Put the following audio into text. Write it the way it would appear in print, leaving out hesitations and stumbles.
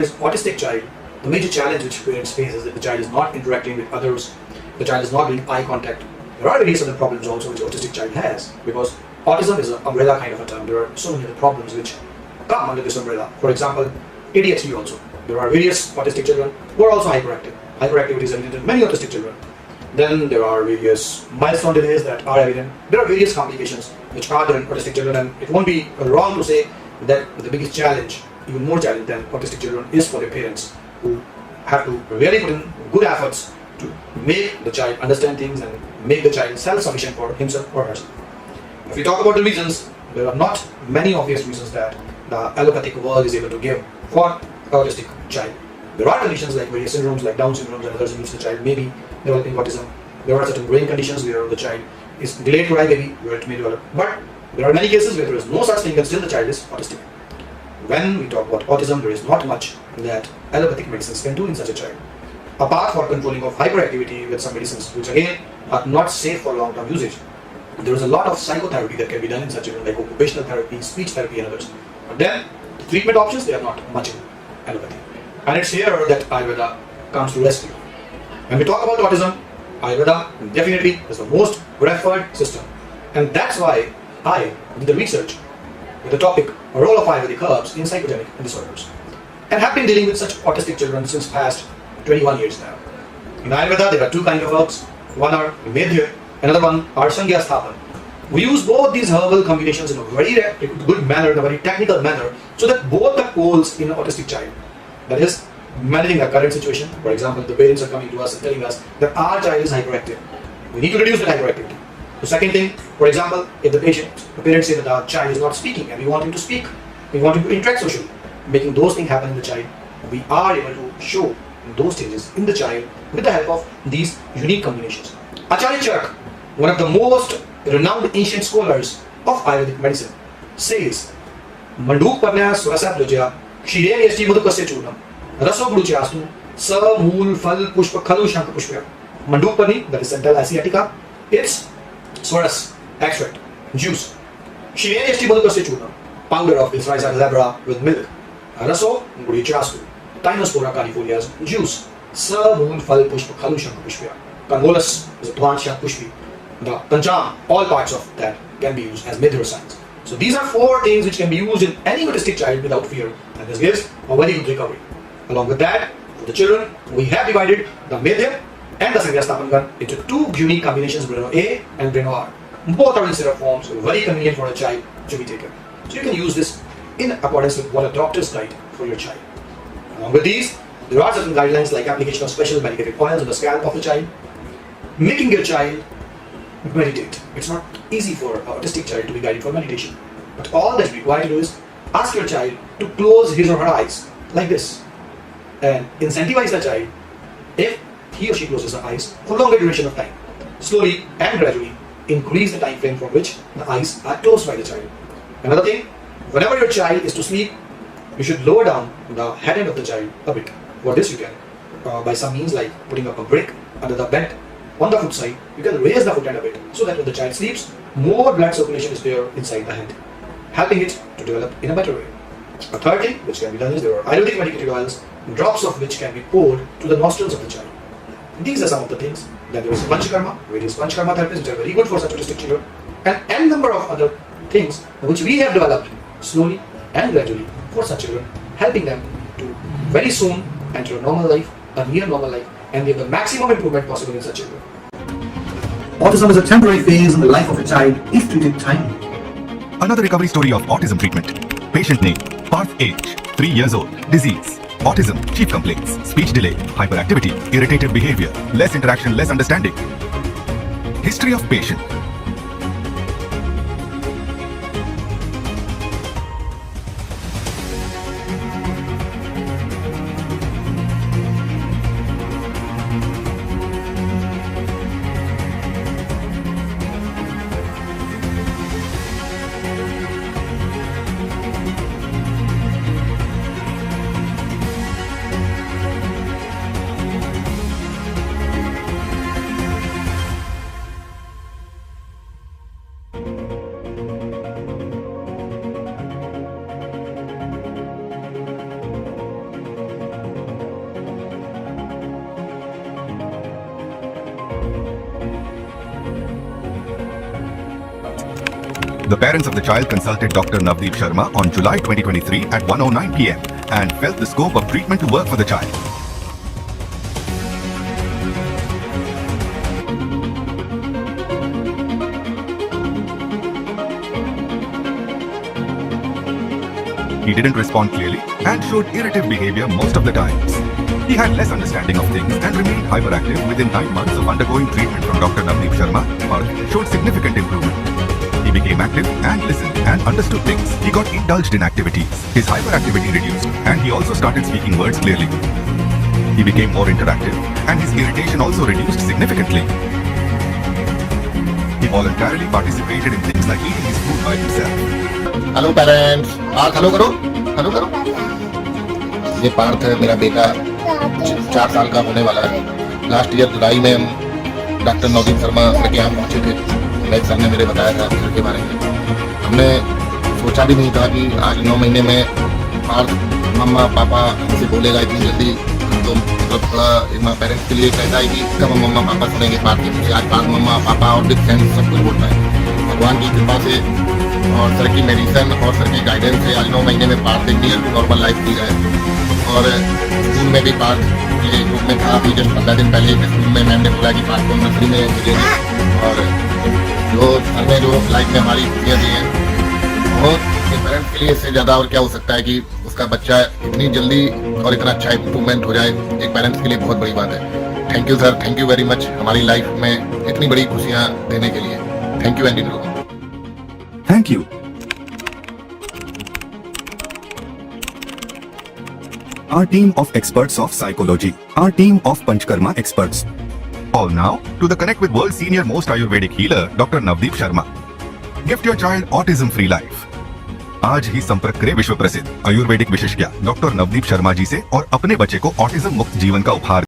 This autistic child, the major challenge which parents face is that the child is not interacting with others, the child is not doing eye contact. There are various other problems also which autistic child has, because autism is an umbrella kind of a term. There are so many other problems which come under this umbrella. For example, ADHD also. There are various autistic children who are also hyperactive. Hyperactivity is evident in many autistic children. Then there are various milestone delays that are evident. There are various complications which are there in autistic children, and it won't be wrong to say that the biggest challenge, even more challenge than autistic children, is for their parents, who have to really put in good efforts to make the child understand things and make the child self-sufficient for himself or herself. If we talk about the reasons, there are not many obvious reasons that the allopathic world is able to give for autistic child. There are conditions like various syndromes like Down syndrome and others in which the child may be developing autism. There are certain brain conditions where the child is delayed to eye baby, where it may develop. But there are many cases where there is no such thing and still the child is autistic. When we talk about autism, there is not much that allopathic medicines can do in such a child, apart from controlling of hyperactivity with some medicines which again are not safe for long-term usage. There is a lot of psychotherapy that can be done in such children, like occupational therapy, speech therapy and others. But then the treatment options, they are not much in allopathy. And it's here that Ayurveda comes to rescue. When we talk about autism, Ayurveda definitely is the most preferred system. And that's why I did the research with the topic, a role of Ayurvedic herbs in psychogenic disorders, and have been dealing with such autistic children since past 21 years now. In Ayurveda, there are two kinds of herbs. One are Medhya, another one are Sangya Sthapan. We use both these herbal combinations in a very good manner, in a very technical manner, so that both the goals in an autistic child, that is, managing the current situation. For example, the parents are coming to us and telling us that our child is hyperactive. We need to reduce the hyperactivity. The second thing, for example, if the parents say that our child is not speaking and we want him to speak, we want him to interact socially, making those things happen in the child, we are able to show those stages in the child with the help of these unique combinations. Acharya Charak, one of the most renowned ancient scholars of Ayurvedic medicine, says, Manduk Parnaya Surasa Plujya, Shirene Esti Mudukasya Churnam, Raso Gluchastu, Sa Mool Fal Pushpa Khalu Shanka Pushpya. Manduk Parni, that is Central Asiatica, it's Swaras, extract, juice. Shirene Esti Mudukasya Churnam, powder of this rice glabra with milk. Raso Gluchastu, Tinospora carifolia's juice. Sa Mool Fal Pushpa Khalu Shanka Pushpya. Convolus is a plant Shanka Pushpi. The Pancham, all parts of that can be used as Medhya signs. So these are four things which can be used in any autistic child without fear, and this gives a very good recovery. Along with that, for the children, we have divided the Medhya and the Sangya Sthapan into two unique combinations, Breno A and Breno R. Both are in syrup forms, very convenient for a child to be taken. So you can use this in accordance with what a doctor's guide for your child. Along with these, there are certain guidelines like application of special medicated oils on the scalp of the child, making your child meditate. It's not easy for an autistic child to be guided for meditation. But all that you require to do is ask your child to close his or her eyes like this and incentivize the child if he or she closes the eyes for longer duration of time. Slowly and gradually increase the time frame from which the eyes are closed by the child. Another thing, whenever your child is to sleep, you should lower down the head end of the child a bit. For this you can, by some means like putting up a brick under the bed on the foot side, you can raise the foot end a bit so that when the child sleeps, more blood circulation is there inside the head, helping it to develop in a better way. A third thing which can be done is there are Ayurvedic medicated oils, drops of which can be poured to the nostrils of the child. These are some of the things. Then there is Panchakarma, various Panchakarma therapies which are very good for such autistic children, and n number of other things which we have developed slowly and gradually for such children, helping them to very soon enter a normal life, a near normal life, and give the maximum improvement possible in such children. Autism is a temporary phase in the life of a child if treated timely. Another recovery story of autism treatment. Patient name, birth age, 3 years old, disease. Autism, chief complaints, speech delay, hyperactivity, irritated behavior, less interaction, less understanding. History of patient. The parents of the child consulted Dr. Navdeep Sharma on July 2023 at 1:09 p.m. and felt the scope of treatment to work for the child. He didn't respond clearly and showed irritable behavior most of the times. He had less understanding of things and remained hyperactive within 9 months of undergoing treatment from Dr. Navdeep Sharma, or showed significant improvement. He became active and listened and understood things. He got indulged in activities. His hyperactivity reduced and he also started speaking words clearly. He became more interactive and his irritation also reduced significantly. He voluntarily participated in things like eating his food by himself. Hello parents, Parth hello करो, hello करो। ये पार्थ है, मेरा बेटा 4 साल का होने वाला है। लास्ट ईयर जुलाई में हम डॉक्टर नवदीप शर्मा सर के यहाँ पहुँचे थे। वैद सर ने मेरे बताया था सर के बारे में। हमने सोचा भी नहीं था कि आज 9 महीने में पार्थ मम्मा पापा हमसे बोलेगा इतनी जल्दी। तो मतलब थोड़ा पेरेंट्स के लिए कहता है कि कब हम मम्मा पापा सुनेंगे पार्थ के मुझे। आज पार्थ मम्मा पापा और बिग फ्रेंड्स सब कुछ बोलता है। भगवान की कृपा से और सर की मेडिसिन और सर की गाइडेंस से आज 9 महीने में पार्थ एक नियर टू नॉर्मल लाइफ जी रहा है। और स्कूल में भी पार्थ के ग्रुप में था। अभी जस्ट 15 दिन पहले स्कूल में मैम ने बोला कि पार्थ को नर्सरी में मिलेंगे। और जो सर ने जो लाइफ में हमारी खुशियाँ दी हैं, बहुत पेरेंट्स के लिए इससे ज़्यादा और क्या हो सकता है कि उसका बच्चा इतनी जल्दी और इतना अच्छा इम्प्रूवमेंट हो जाए, एक पेरेंट्स के लिए बहुत बड़ी बात है। Thank you sir, thank you very much हमारी लाइफ में इतनी बड़ी खुशियाँ देने के लिए। Thank you Andy. Thank you. Our team of experts of psychology. Our team of Panchkarma experts. All now to the Connect with World's senior most Ayurvedic healer, Dr. Navdeep Sharma. Gift your child autism-free life. आज ही संपर्क करें विश्व प्रसिद्ध आयुर्वेदिक विशेषज्ञ doctor Navdeep Sharma ji से और अपने बच्चे को ऑटिज्म मुक्त जीवन का उपहार